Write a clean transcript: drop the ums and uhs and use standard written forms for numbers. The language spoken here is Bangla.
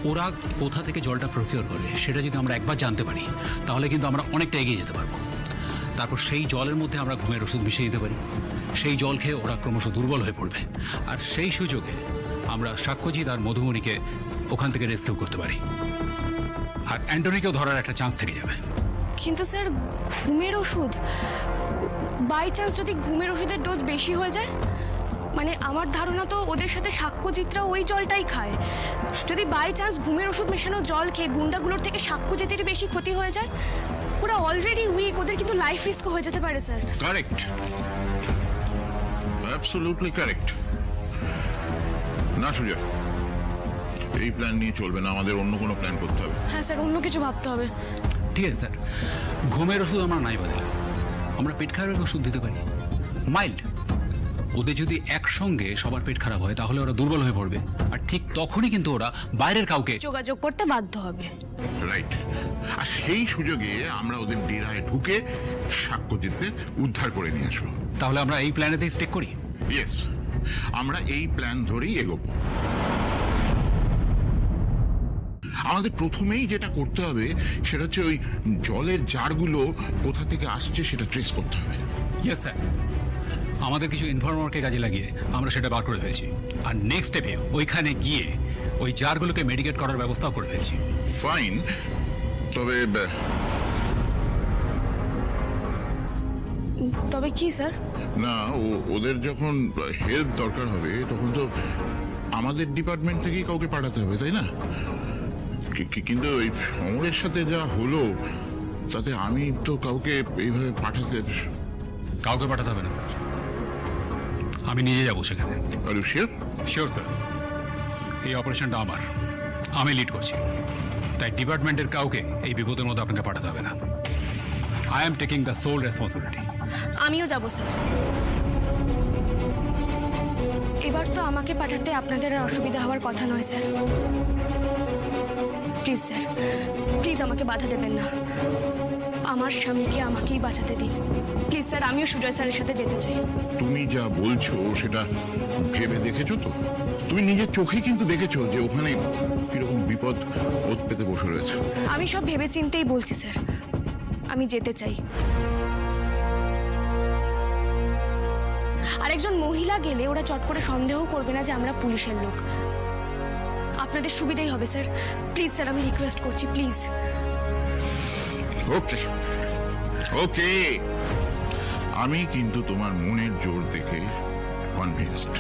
ওরা কোথা থেকে জলটা প্রকিউর করে সেটা যদি আমরা একবার জানতে পারি তাহলে কিন্তু আমরা অনেকটা এগিয়ে যেতে পারবো। তারপর সেই জলের মধ্যে আমরা ঘুমের ওষুধ মিশিয়ে দিতে পারি। সেই জল খেয়ে ওরা ক্রমশ দুর্বল হয়ে পড়বে, আর সেই সুযোগে আমরা সাক্ষ্যজিৎ আর মধুমণিকে ওখান থেকে রেস্কিউ করতে পারি, আর অ্যান্টনিকেও ধরার একটা চান্স থেকে যাবে। কিন্তু স্যার, ঘুমের ওষুধ, বাই চান্স যদি ঘুমের ওষুধের ডোজ বেশি হয়ে যায়, মানে আমার ধারণা তো ওদের সাথে সাক্ষ্যজিৎরা ওই জলটাই খায়। যদি বাই চান্স ঘুমের ওষুধ মেশানো জল খেয়ে গুন্ডাগুলোর থেকে সাক্ষ্যজিতেরই বেশি ক্ষতি হয়ে যায়, ওরা অলরেডি উইক, ওদের কিন্তু লাইফ রিস্ক হয়ে যেতে পারে স্যার। Correct, absolutely correct. না সুজয়, এই প্ল্যান নিয়ে চলবে না, আমাদের অন্য কোনো প্ল্যান করতে হবে। হ্যাঁ স্যার, অন্য কিছু ভাবতে হবে। ঠিক আছে স্যার, ঘুমের ওষুধ আমরা নাই বদলে আমরা পেট খারাপের ওষুধ দিতে পারি, মাইল্ড। ওদের যদি একসঙ্গে সবার পেট খারাপ হয় তাহলে ওরা দুর্বল হয়ে পড়বে, আর ঠিক তখনই কিন্তু ওরা বাইরের কাউকে যোগাযোগ করতে বাধ্য হবে। রাইট, আর সেই সুযোগে আমরা ওদের ডেরায় ঢুকে সাক্ষ্যজিৎকে উদ্ধার করে নিয়ে আসবো। তাহলে আমরা এই প্ল্যানেতে স্টেক করি। ইয়েস, আমরা এই প্ল্যান ধরেই এগোবো। আমাদের প্রথমেই যেটা করতে হবে সেটা হচ্ছে ওই জলের জারগুলো কোথা থেকে আসছে সেটা ট্রেস করতে হবে। ইয়েস স্যার, আমাদের কিছু ইনফরমারকে কাজে লাগিয়ে আমরা সেটা বার করে ফেলছি, আর নেক্সট স্টেপে ওইখানে গিয়ে ওই জারগুলোকে মেডিকেট করার ব্যবস্থাও করে ফেলছি। ফাইন, তবে তবে কি স্যার? না, ওদের যখন হেল্প দরকার হবে তখন তো আমাদের ডিপার্টমেন্ট থেকেই কাউকে পাঠাতে হবে, তাই না? কিন্তু ওই সমরের সাথে যা হলো তাতে আমি তো কাউকে এইভাবে কাউকে পাঠাতে হবে না স্যার, আমি নিজে যাবো সেখানে। Are you sure? Sure sir, এই অপারেশনটা আমার, আমি লিড করছি, তাই ডিপার্টমেন্টের কাউকে এই বিপদের মধ্যে আপনাকে পাঠাতে হবে না। I am taking the sole responsibility. আমিও যাব স্যার। এবার তো আমাকে পাঠাতে আপনাদের আর অসুবিধা হওয়ার কথা নয় স্যার। প্লিজ স্যার, প্লিজ আমাকে বাধা দেবেন না। আমার স্বামীকে আমাকেই বাঁচাতে দিন প্লিজ স্যার। আমিও সুজয় স্যারের সাথে যেতে চাই। তুমি যা বলছো সেটা ভেবে দেখেছো তো? তুমি নিজের চোখে কিন্তু দেখেছো যে ওখানে কিরকম বিপদ ওত পেতে বসে রয়েছে। আমি সব ভেবে চিন্তেই বলছি স্যার, আমি যেতে চাই। আর একজন মহিলা গেলে ওরা চট করে সন্দেহ করবে না যে আমরা পুলিশের লোক। আপনাদের সুবিধাই হবে স্যার। প্লিজ স্যার, আমি রিকোয়েস্ট করছি, প্লিজ। ওকে ওকে, আমি কিন্তু তোমার মনের জোর দেখে কনভিন্সড।